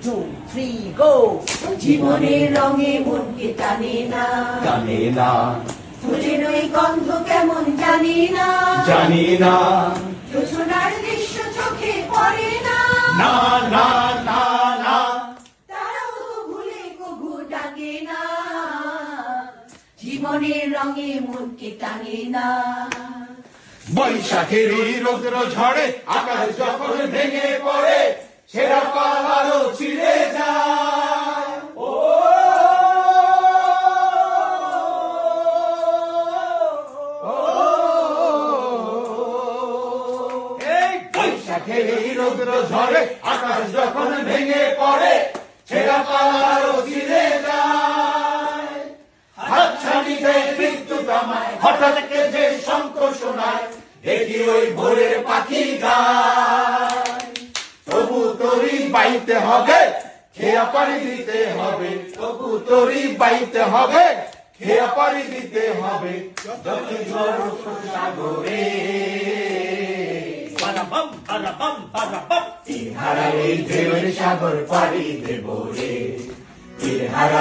2, 3, go! জীবনের রঙে মনকে টানে না, জানি না, ফুলের ওই গন্ধ কেমন জানি না, জানি না, যোছনার দৃশ্য চোখে পড়ে না, না না না না, তারাও তো ভুলে কভু ডাকে না, জীবনের রঙে মনকে টানে না। বৈশাখের রৌদ্র ঝড়ে আকাশ যখন ভেঙে পড়ে সেরা পাহাড়ও ছিঁড়ে যায়। ও এই বৈশাখের রৌদ্র ঝড়ে আকাশ যখন ভেঙে পড়ে সেরা পাহাড়ও ছিঁড়ে যায়। হাতছানিতে বিদ্যুৎ আমায় হঠাৎ কে যে শঙ্খ শোনায়, দেখি ওই ভোরের পাখি গায়। তবু তোরই বাইতে হবে, খেয়া পাড়ি দিতে হবে, তবু তোরই বাইতে হবে, খেয়া পাড়ি দিতে হবে, যতই ঝড় উঠুক সাগরে। Ba-da-bum, ba-da-bum, ba-da-bum. হারা এই ঢেউয়ের সাগর পাড়ি দেব রে, হারা